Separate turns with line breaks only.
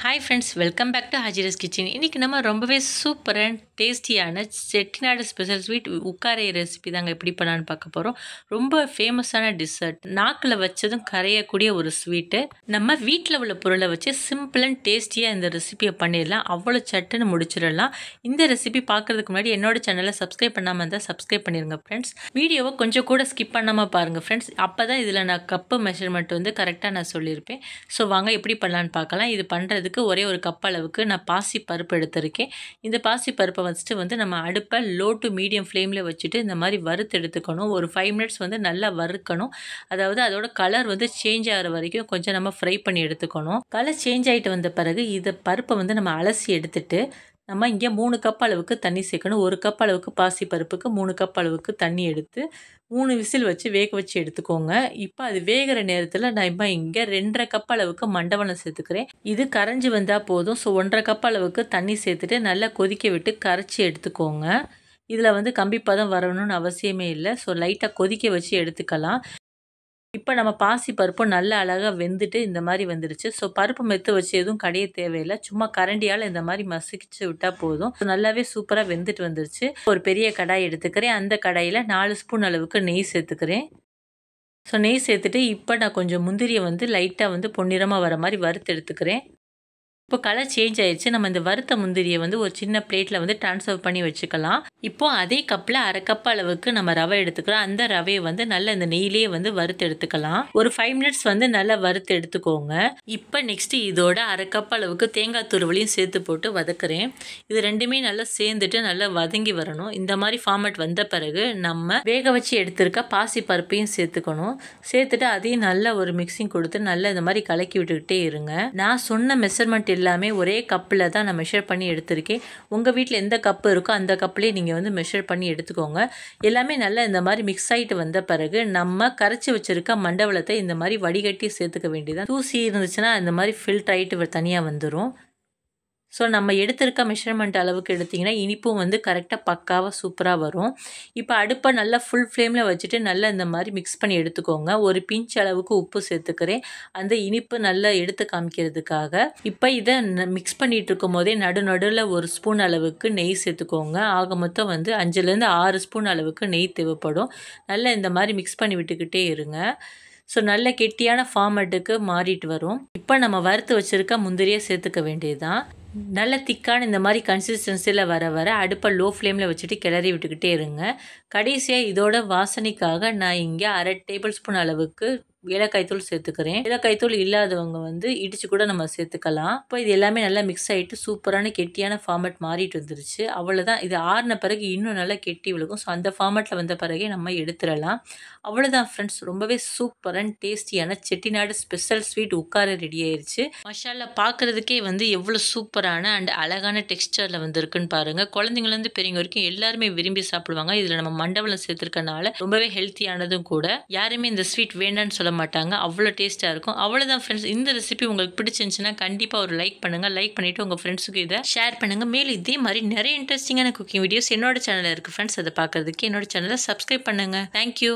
Hi friends, welcome back to Hajira's kitchen. இன்றைக்கி நம்ம ரொம்பவே சூப்பர் அண்ட் டேஸ்டியான செட்டிநாடு ஸ்பெஷல் ஸ்வீட் உக்காரை ரெசிபி தாங்க எப்படி பண்ணலான்னு பார்க்க போகிறோம். ரொம்ப ஃபேமஸான டிசர்ட், நாக்கில் வச்சதும் கரையக்கூடிய ஒரு ஸ்வீட்டு. நம்ம வீட்டில் உள்ள பொருளை வச்சு சிம்பிள் அண்ட் டேஸ்டியாக இந்த ரெசிபியை பண்ணிடலாம். அவ்வளோ சட்டுன்னு முடிச்சிடலாம். இந்த ரெசிபி பார்க்குறதுக்கு முன்னாடி என்னோட சேனலை சப்ஸ்கிரைப் பண்ணாமல் இருந்தால் சப்ஸ்கிரைப் பண்ணிடுங்க ஃப்ரெண்ட்ஸ். வீடியோவை கொஞ்சம் கூட ஸ்கிப் பண்ணாமல் பாருங்கள் ஃப்ரெண்ட்ஸ். அப்போ தான் இதில் நான் கப்பு மெஷர்மெண்ட் வந்து கரெக்டாக நான் சொல்லியிருப்பேன். ஸோ வாங்க எப்படி பண்ணலான்னு பார்க்கலாம். இது பண்ணுறது ஒரே ஒரு கப் அளவுக்கு நான் பாசி பருப்பு எடுத்திருக்கேன். இந்த பாசி பருப்பை வச்சுட்டு வந்து நம்ம அடுப்பை லோ டு மீடியம் ஃப்ளேமில் வச்சுட்டு இந்த மாதிரி வறுத்து எடுத்துக்கணும். ஒரு 5 மினிட்ஸ் வந்து நல்லா வறுக்கணும். அதாவது அதோட கலர் வந்து சேஞ்ச் ஆகிற வரைக்கும் கொஞ்சம் நம்ம ஃப்ரை பண்ணி எடுத்துக்கணும். கலர் சேஞ்ச் ஆகிட்டு வந்த பிறகு இதை பருப்பை வந்து நம்ம அலசி எடுத்துட்டு நம்ம இங்கே 3 கப் அளவுக்கு தண்ணி சேர்க்கணும். 1 கப் அளவுக்கு பாசி பருப்புக்கு 3 கப் அளவுக்கு தண்ணி எடுத்து 3 விசில் வச்சு வேக வச்சு எடுத்துக்கோங்க. இப்போ அது வேகிற நேரத்தில் நான் இப்போ இங்கே 2.5 கப் அளவுக்கு மண்டவெல்லம் சேர்த்துக்கிறேன். இது கரைஞ்சி வந்தால் போதும். ஸோ 1.5 கப் அளவுக்கு தண்ணி சேர்த்துட்டு நல்லா கொதிக்க விட்டு கரைச்சி எடுத்துக்கோங்க. இதில் வந்து கம்பி பதம் வரணும்னு அவசியமே இல்லை. ஸோ லைட்டாக கொதிக்க வச்சு எடுத்துக்கலாம். இப்போ நம்ம பாசி பருப்பு நல்லா அழகாக வெந்துட்டு இந்த மாதிரி வந்துடுச்சு. ஸோ பருப்பு மெத்து வச்சு எதுவும் கடைய தேவையில்லை. சும்மா கரண்டியால் இந்த மாதிரி மசிச்சு விட்டால் போதும். நல்லாவே சூப்பராக வெந்துட்டு வந்துருச்சு. ஒரு பெரிய கடாய் எடுத்துக்கிறேன். அந்த கடாயில் 4 ஸ்பூன் அளவுக்கு நெய் சேர்த்துக்கிறேன். ஸோ நெய் சேர்த்துட்டு இப்போ நான் கொஞ்சம் முந்திரியை வந்து லைட்டாக வந்து பொன்னிறமாக வர மாதிரி வறுத்து எடுத்துக்கிறேன். இப்போ கலர் சேஞ்ச் ஆயிடுச்சு. நம்ம இந்த வறுத்த முந்திரியை வந்து ஒரு சின்ன பிளேட்டில் வந்து ட்ரான்ஸ்ஃபர் பண்ணி வச்சுக்கலாம். இப்போ அதே கப்பில் 1/2 கப் அளவுக்கு நம்ம ரவை எடுத்துக்கிறோம். அந்த ரவையை வந்து நல்லா இந்த நெய்யிலேயே வந்து வறுத்து எடுத்துக்கலாம். ஒரு 5 மினிட்ஸ் வந்து நல்லா வறுத்து எடுத்துக்கோங்க. இப்போ நெக்ஸ்ட்டு இதோட 1/2 கப் அளவுக்கு தேங்காய் துருவலையும் சேர்த்து போட்டு வதக்குறேன். இது ரெண்டுமே நல்லா சேர்ந்துட்டு நல்லா வதங்கி வரணும். இந்த மாதிரி ஃபார்மேட் வந்த பிறகு நம்ம வேக வச்சு எடுத்துருக்க பாசி பருப்பையும் சேர்த்துக்கணும். சேர்த்துட்டு அதையும் நல்லா ஒரு மிக்சிங் கொடுத்து நல்லா இந்த மாதிரி கலக்கி விட்டுக்கிட்டே இருங்க. நான் சொன்ன மெஷர்மெண்ட் எல்லாமே ஒரே கப்பில் தான் நான் மெஷர் பண்ணி எடுத்திருக்கேன். உங்கள் வீட்டில் எந்த கப்பு இருக்கோ அந்த கப்லேயே நீங்கள் வந்து மெஷர் பண்ணி எடுத்துக்கோங்க. எல்லாமே நல்லா இந்த மாதிரி மிக்ஸ் ஆகிட்டு வந்த பிறகு நம்ம கரைச்சி வச்சுருக்க மண்டவெல்லத்தை இந்த மாதிரி வடிகட்டி சேர்த்துக்க வேண்டியதான். தூசி இருந்துச்சுன்னா இந்த மாதிரி ஃபில்டர் ஆகிட்டு தனியாக வந்துடும். ஸோ நம்ம எடுத்திருக்க மெஷர்மெண்ட் அளவுக்கு எடுத்திங்கன்னா இனிப்பும் வந்து கரெக்டாக பக்காவாக சூப்பராக வரும். இப்போ அடுப்பை நல்லா ஃபுல் ஃப்ளேமில் வச்சுட்டு நல்லா இந்த மாதிரி மிக்ஸ் பண்ணி எடுத்துக்கோங்க. ஒரு பிஞ்ச் அளவுக்கு உப்பு சேர்த்துக்கிறேன், அந்த இனிப்பு நல்லா எடுத்து காமிக்கிறதுக்காக. இப்போ இதை மிக்ஸ் பண்ணிகிட்டு இருக்கும் போதே நடுநடுவில் 1 ஸ்பூன் அளவுக்கு நெய் சேர்த்துக்கோங்க. ஆக மொத்தம் வந்து 5லேருந்து 6 ஸ்பூன் அளவுக்கு நெய் தேவைப்படும். நல்லா இந்த மாதிரி மிக்ஸ் பண்ணி விட்டுக்கிட்டே இருங்க. ஸோ நல்ல கெட்டியான ஃபார்மேட்டுக்கு மாறிட்டு வரும். இப்போ நம்ம வறுத்து வச்சுருக்க முந்திரியை சேர்த்துக்க வேண்டியது தான். நல்ல திக்கான இந்த மாதிரி கன்சிஸ்டன்சியில் வர வர அடுப்பை லோ ஃப்ளேமில் வச்சுட்டு கிளறி விட்டுக்கிட்டே இருங்க. கடைசியாக இதோட வாசனைக்காக நான் இங்கே 1/2 டேபிள் ஸ்பூன் அளவுக்கு ஏலக்காய் தூள் சேர்த்துக்கிறேன். ஏலக்காய் தூள் இல்லாதவங்க வந்து இடித்து கூட நம்ம சேர்த்துக்கலாம். இப்போ இது எல்லாமே நல்லா மிக்ஸ் ஆகிட்டு சூப்பரான கெட்டியான ஃபார்மேட் மாறிட்டு வந்துருச்சு. அவ்வளோதான். இது ஆறின பிறகு இன்னும் நல்லா கெட்டி விழுகும். ஸோ அந்த ஃபார்மேட்டில் வந்த பிறகே நம்ம எடுத்துடலாம். அவ்வளோதான் ஃப்ரெண்ட்ஸ், ரொம்பவே சூப்பர் அண்ட் டேஸ்டியான செட்டிநாடு ஸ்பெஷல் ஸ்வீட் உக்காரை ரெடி ஆயிடுச்சு. மசாலா பார்க்குறதுக்கே வந்து எவ்வளோ சூப்பரான அண்ட் அழகான டெக்ஸ்டரில் வந்துருக்குன்னு பாருங்கள். குழந்தைங்கலேருந்து பெரியவங்க வரைக்கும் எல்லாருமே விரும்பி சாப்பிடுவாங்க. இதில் நம்ம மண்டவெல்லம் சேர்த்துருக்கனால ரொம்பவே ஹெல்த்தியானதும் கூட. யாருமே இந்த ஸ்வீட் வேண்டான்னு சொல்ல மாட்டாங்க. அவ்வளோ டேஸ்ட்டாக இருக்கும். அவ்வளோதான் ஃப்ரெண்ட்ஸ், இந்த ரெசிபி உங்களுக்கு பிடிச்சிருந்துச்சுன்னா கண்டிப்பாக ஒரு லைக் பண்ணுங்கள். லைக் பண்ணிவிட்டு உங்கள் ஃப்ரெண்ட்ஸுக்கு இதை ஷேர் பண்ணுங்கள். மேலும் இதே மாதிரி நிறைய இன்ட்ரெஸ்டிங்கான குக்கிங் வீடியோஸ் என்னோட சேனலில் இருக்குது ஃப்ரெண்ட்ஸ். அதை பார்க்குறதுக்கு என்னோட சேனலை சப்ஸ்கிரைப் பண்ணுங்கள். தேங்க்யூ.